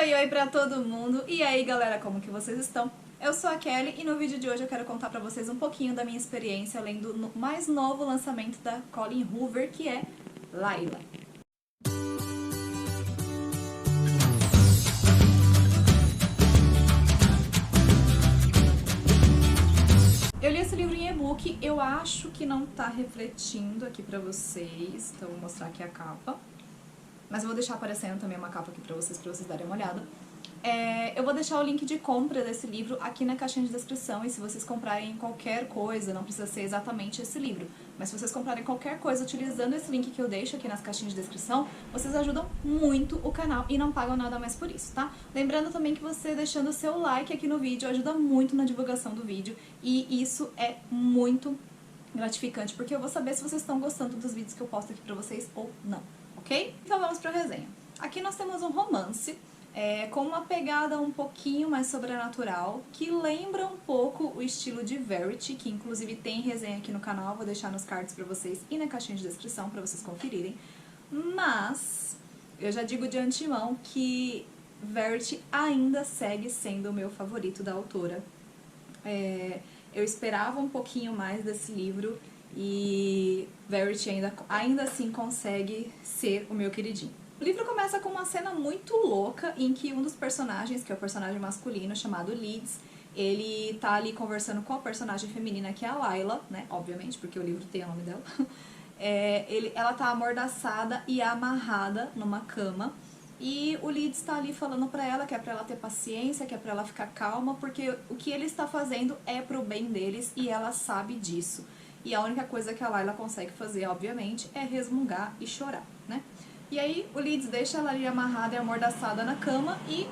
Oi, oi pra todo mundo! E aí galera, como que vocês estão? Eu sou a Kelly e no vídeo de hoje eu quero contar pra vocês um pouquinho da minha experiência lendo o mais novo lançamento da Colleen Hoover, que é Layla. Eu li esse livro em e-book, eu acho que não tá refletindo aqui pra vocês, então eu vou mostrar aqui a capa. Mas eu vou deixar aparecendo também uma capa aqui pra vocês darem uma olhada. Eu vou deixar o link de compra desse livro aqui na caixinha de descrição, e se vocês comprarem qualquer coisa, não precisa ser exatamente esse livro, mas se vocês comprarem qualquer coisa utilizando esse link que eu deixo aqui nas caixinhas de descrição, vocês ajudam muito o canal e não pagam nada mais por isso, tá? Lembrando também que você deixando o seu like aqui no vídeo ajuda muito na divulgação do vídeo, e isso é muito gratificante, porque eu vou saber se vocês estão gostando dos vídeos que eu posto aqui pra vocês ou não, ok? Então vamos pra resenha. Aqui nós temos um romance, com uma pegada um pouquinho mais sobrenatural, que lembra um pouco o estilo de Verity, que inclusive tem resenha aqui no canal, vou deixar nos cards pra vocês e na caixinha de descrição pra vocês conferirem. Mas eu já digo de antemão que Verity ainda segue sendo o meu favorito da autora. Eu esperava um pouquinho mais desse livro e Verity ainda assim consegue ser o meu queridinho. O livro começa com uma cena muito louca em que um dos personagens, que é o personagem masculino chamado Leeds, ele tá ali conversando com a personagem feminina, que é a Layla, né, obviamente, porque o livro tem o nome dela. Ela tá amordaçada e amarrada numa cama, e o Leeds tá ali falando pra ela que é pra ela ter paciência, que é pra ela ficar calma, porque o que ele está fazendo é pro bem deles e ela sabe disso. E a única coisa que a Layla consegue fazer, obviamente, é resmungar e chorar, né? E aí o Leeds deixa ela ali amarrada e amordaçada na cama e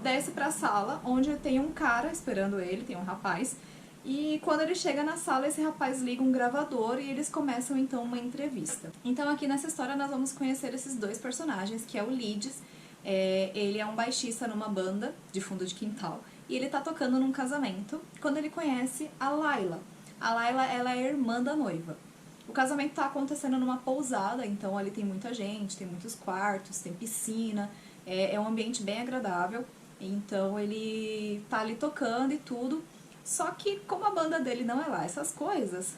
desce pra sala, onde tem um cara esperando ele, tem um rapaz. E quando ele chega na sala, esse rapaz liga um gravador e eles começam então uma entrevista. Então aqui nessa história nós vamos conhecer esses dois personagens, que é o Leeds. Ele é um baixista numa banda de fundo de quintal e ele tá tocando num casamento quando ele conhece a Layla. A Layla, ela é irmã da noiva. O casamento tá acontecendo numa pousada, então ali tem muita gente, tem muitos quartos, tem piscina, é um ambiente bem agradável. Então ele tá ali tocando e tudo, só que como a banda dele não é lá essas coisas,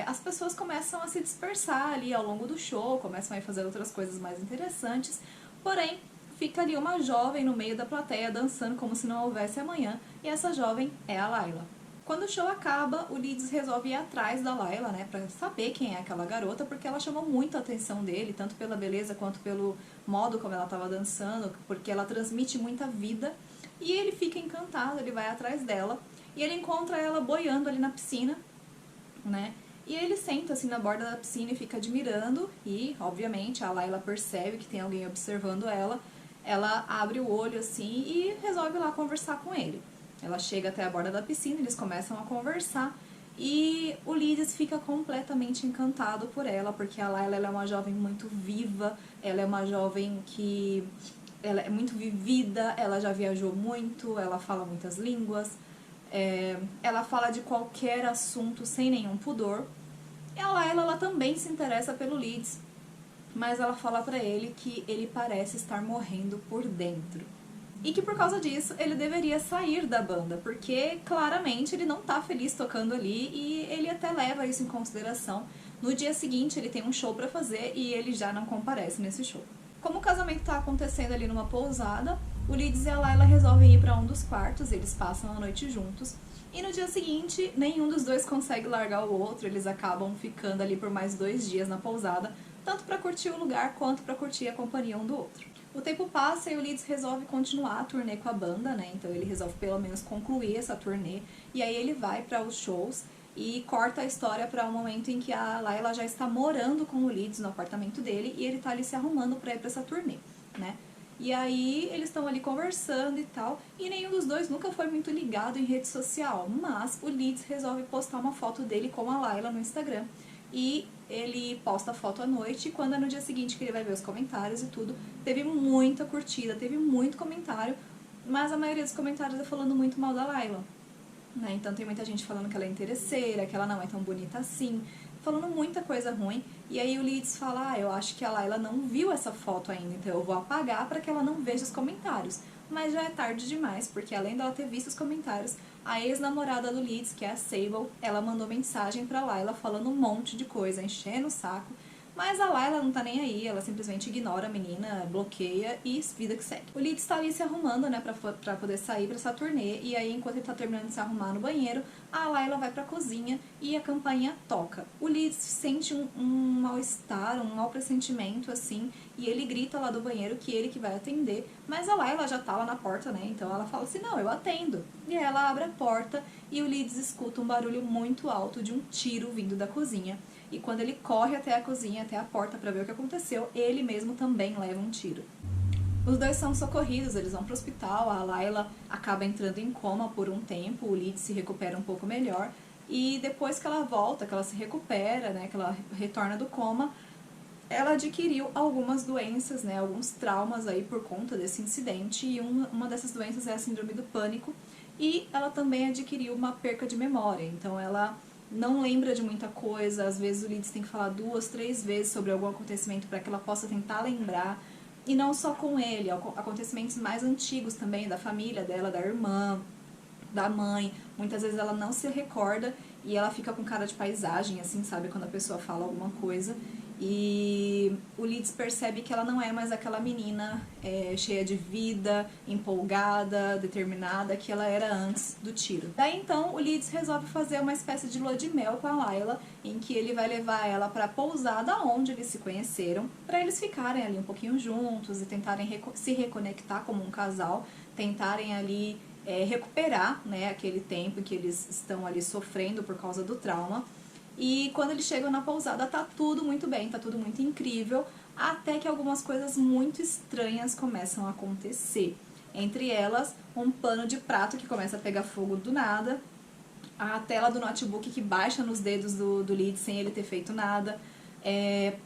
as pessoas começam a se dispersar ali ao longo do show, começam a fazer outras coisas mais interessantes, porém fica ali uma jovem no meio da plateia dançando como se não houvesse amanhã, e essa jovem é a Layla. Quando o show acaba, o Leeds resolve ir atrás da Layla, né, pra saber quem é aquela garota, porque ela chamou muito a atenção dele, tanto pela beleza quanto pelo modo como ela estava dançando, porque ela transmite muita vida, e ele fica encantado, ele vai atrás dela, e ele encontra ela boiando ali na piscina, né, e ele senta assim na borda da piscina e fica admirando, e obviamente a Layla percebe que tem alguém observando ela, ela abre o olho assim e resolve ir lá conversar com ele. Ela chega até a borda da piscina, eles começam a conversar e o Leeds fica completamente encantado por ela, porque a Layla, ela é uma jovem muito viva, ela é uma jovem que ela é muito vivida, ela já viajou muito, ela fala muitas línguas, ela fala de qualquer assunto sem nenhum pudor. E a Layla, ela também se interessa pelo Leeds, mas ela fala pra ele que ele parece estar morrendo por dentro. E que por causa disso ele deveria sair da banda, porque claramente ele não tá feliz tocando ali e ele até leva isso em consideração. No dia seguinte ele tem um show pra fazer e ele já não comparece nesse show. Como o casamento tá acontecendo ali numa pousada, o Leeds e a Layla resolvem ir pra um dos quartos, eles passam a noite juntos. E no dia seguinte, nenhum dos dois consegue largar o outro, eles acabam ficando ali por mais 2 dias na pousada, tanto pra curtir o lugar quanto pra curtir a companhia um do outro. O tempo passa e o Leeds resolve continuar a turnê com a banda, né? Então ele resolve pelo menos concluir essa turnê. E aí ele vai para os shows e corta a história para um momento em que a Layla já está morando com o Leeds no apartamento dele e ele tá ali se arrumando para ir para essa turnê, né? E aí eles estão ali conversando e tal, e nenhum dos dois nunca foi muito ligado em rede social, mas o Leeds resolve postar uma foto dele com a Layla no Instagram. E ele posta a foto à noite, e quando é no dia seguinte que ele vai ver os comentários e tudo, teve muita curtida, teve muito comentário, mas a maioria dos comentários é falando muito mal da Layla, né? Então tem muita gente falando que ela é interesseira, que ela não é tão bonita assim, falando muita coisa ruim, e aí o Leeds fala, eu acho que a Layla não viu essa foto ainda, então eu vou apagar para que ela não veja os comentários. mas já é tarde demais, porque além dela ter visto os comentários, a ex-namorada do Leeds, que é a Sable, ela mandou mensagem pra Layla falando um monte de coisa, enchendo o saco, mas a Layla não tá nem aí, ela simplesmente ignora a menina, bloqueia e vida que segue. O Leeds tá ali se arrumando, né, pra poder sair pra essa turnê, e aí enquanto ele tá terminando de se arrumar no banheiro, a Layla vai pra cozinha e a campainha toca. O Leeds sente um mal-estar, um mau pressentimento, assim, e ele grita lá do banheiro que ele que vai atender, mas a Layla já tá lá na porta, né, então ela fala assim, não, eu atendo. E ela abre a porta e o Leeds escuta um barulho muito alto de um tiro vindo da cozinha. E quando ele corre até a cozinha, até a porta pra ver o que aconteceu, ele mesmo também leva um tiro. Os dois são socorridos, eles vão pro hospital, a Layla acaba entrando em coma por um tempo, o Leeds se recupera um pouco melhor, e depois que ela volta, que ela se recupera, né, que ela retorna do coma, ela adquiriu algumas doenças, né, alguns traumas aí por conta desse incidente, e uma dessas doenças é a síndrome do pânico, e ela também adquiriu uma perca de memória, então ela não lembra de muita coisa, às vezes o Leeds tem que falar 2, 3 vezes sobre algum acontecimento para que ela possa tentar lembrar, e não só com ele, acontecimentos mais antigos também, da família dela, da irmã, da mãe, muitas vezes ela não se recorda e ela fica com cara de paisagem, assim, sabe, quando a pessoa fala alguma coisa. E o Leeds percebe que ela não é mais aquela menina cheia de vida, empolgada, determinada, que ela era antes do tiro. Daí então o Leeds resolve fazer uma espécie de lua de mel com a Layla, em que ele vai levar ela para a pousada onde eles se conheceram, para eles ficarem ali um pouquinho juntos e tentarem se reconectar como um casal, tentarem ali recuperar, né, aquele tempo em que eles estão ali sofrendo por causa do trauma. E quando eles chegam na pousada tá tudo muito bem, tá tudo muito incrível, até que algumas coisas muito estranhas começam a acontecer. Entre elas, um pano de prato que começa a pegar fogo do nada, a tela do notebook que baixa nos dedos do Leeds sem ele ter feito nada,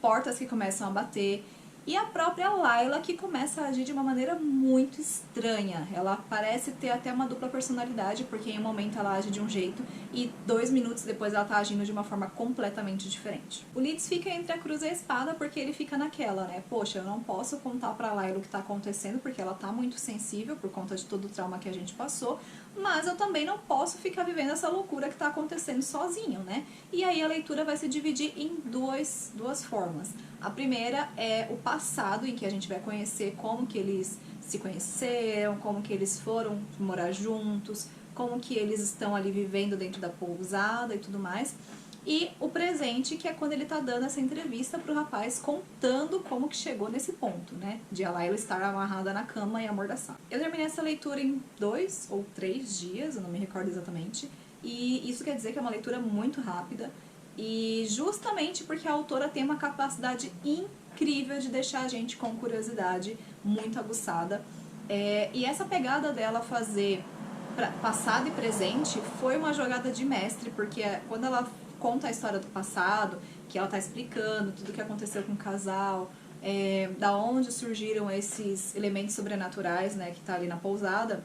portas que começam a bater, e a própria Layla que começa a agir de uma maneira muito estranha. Ela parece ter até uma dupla personalidade, porque em um momento ela age de um jeito e 2 minutos depois ela tá agindo de uma forma completamente diferente. O Leeds fica entre a cruz e a espada porque ele fica naquela, né? Poxa, eu não posso contar pra Layla o que tá acontecendo porque ela tá muito sensível por conta de todo o trauma que a gente passou, mas eu também não posso ficar vivendo essa loucura que tá acontecendo sozinho, né? E aí a leitura vai se dividir em duas formas. A primeira é o passado, em que a gente vai conhecer como que eles se conheceram, como que eles foram morar juntos, como que eles estão ali vivendo dentro da pousada e tudo mais. E o presente, que é quando ele tá dando essa entrevista pro rapaz, contando como que chegou nesse ponto, né? De a Layla estar amarrada na cama e amordaçada. Eu terminei essa leitura em 2 ou 3 dias, eu não me recordo exatamente. E isso quer dizer que é uma leitura muito rápida. E justamente porque a autora tem uma capacidade incrível de deixar a gente com curiosidade muito aguçada. E essa pegada dela fazer passado e presente foi uma jogada de mestre, porque quando ela conta a história do passado, que ela tá explicando tudo o que aconteceu com o casal, da onde surgiram esses elementos sobrenaturais, né, que tá ali na pousada,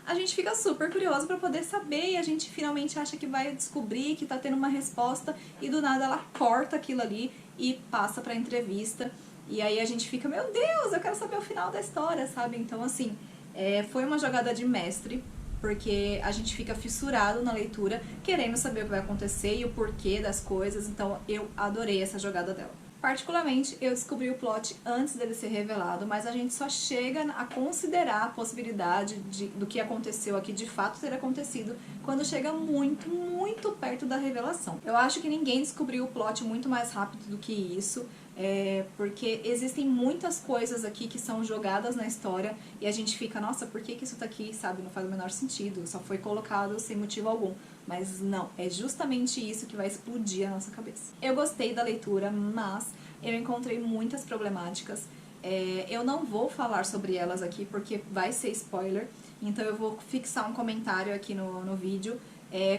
a gente fica super curioso para poder saber e a gente finalmente acha que vai descobrir, que tá tendo uma resposta e do nada ela corta aquilo ali e passa pra entrevista. E aí a gente fica, meu Deus, eu quero saber o final da história, sabe? Então, assim, foi uma jogada de mestre, porque a gente fica fissurado na leitura, querendo saber o que vai acontecer e o porquê das coisas. Então, eu adorei essa jogada dela. Particularmente, eu descobri o plot antes dele ser revelado, mas a gente só chega a considerar a possibilidade do que aconteceu aqui de fato ter acontecido quando chega muito, muito perto da revelação. Eu acho que ninguém descobriu o plot muito mais rápido do que isso, porque existem muitas coisas aqui que são jogadas na história e a gente fica, nossa, por que isso tá aqui, sabe? Não faz o menor sentido, só foi colocado sem motivo algum. Mas não, é justamente isso que vai explodir a nossa cabeça. Eu gostei da leitura, mas eu encontrei muitas problemáticas. Eu não vou falar sobre elas aqui porque vai ser spoiler, então eu vou fixar um comentário aqui no vídeo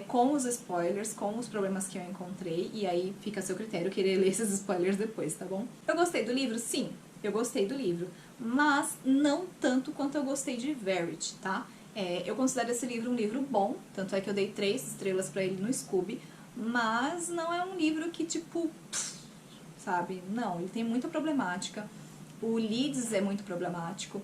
com os spoilers, com os problemas que eu encontrei, e aí fica a seu critério querer ler esses spoilers depois, tá bom? Eu gostei do livro? Sim, eu gostei do livro, mas não tanto quanto eu gostei de Verity, tá? Eu considero esse livro um livro bom, tanto é que eu dei 3 estrelas pra ele no Scooby, mas não é um livro que, tipo, sabe? Não, ele tem muita problemática. O Leeds é muito problemático.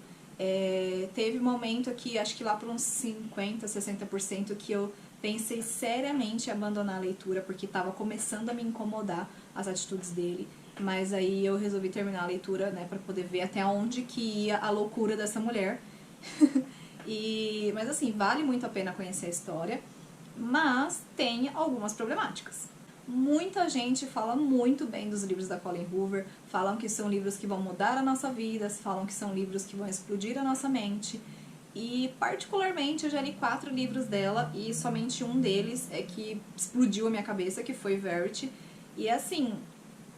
Teve um momento aqui, acho que lá por uns 50%, 60%, que eu pensei seriamente em abandonar a leitura, porque estava começando a me incomodar as atitudes dele. Mas aí eu resolvi terminar a leitura, né, pra poder ver até onde que ia a loucura dessa mulher. Mas assim, vale muito a pena conhecer a história, mas tem algumas problemáticas. Muita gente fala muito bem dos livros da Colleen Hoover, falam que são livros que vão mudar a nossa vida, falam que são livros que vão explodir a nossa mente. E particularmente eu já li 4 livros dela e somente um deles é que explodiu a minha cabeça, que foi Verity. E assim,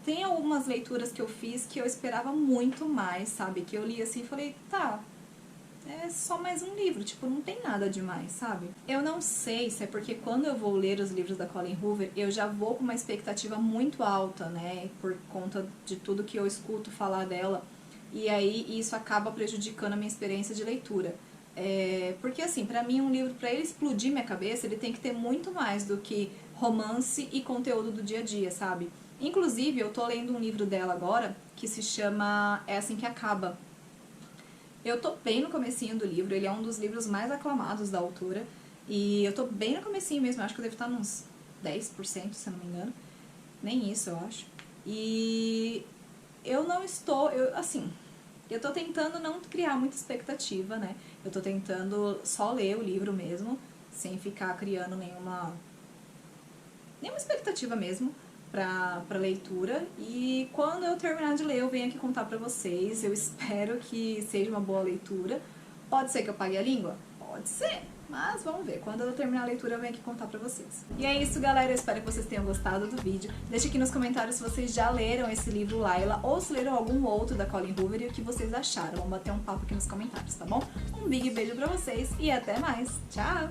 tem algumas leituras que eu fiz que eu esperava muito mais, sabe? Que eu li assim e falei, tá, é só mais um livro, tipo, não tem nada demais, sabe? Eu não sei se é porque quando eu vou ler os livros da Colleen Hoover, eu já vou com uma expectativa muito alta, né? Por conta de tudo que eu escuto falar dela. E aí isso acaba prejudicando a minha experiência de leitura. Porque assim, pra mim um livro, pra ele explodir minha cabeça, ele tem que ter muito mais do que romance e conteúdo do dia a dia, sabe? Inclusive, eu tô lendo um livro dela agora, que se chama É Assim Que Acaba. Eu tô bem no comecinho do livro, ele é um dos livros mais aclamados da autora, e eu tô bem no comecinho mesmo, eu acho que eu devo estar nos 10%, se eu não me engano. Nem isso, eu acho. E eu não estou, eu tô tentando não criar muita expectativa, né? Eu tô tentando só ler o livro mesmo, sem ficar criando nenhuma expectativa mesmo pra leitura. E quando eu terminar de ler, eu venho aqui contar pra vocês. Eu espero que seja uma boa leitura. Pode ser que eu pague a língua? Pode ser. Mas vamos ver, quando eu terminar a leitura eu venho aqui contar pra vocês. E é isso, galera, eu espero que vocês tenham gostado do vídeo. Deixe aqui nos comentários se vocês já leram esse livro Layla ou se leram algum outro da Colleen Hoover e o que vocês acharam. Vamos bater um papo aqui nos comentários, tá bom? Um big beijo pra vocês e até mais. Tchau!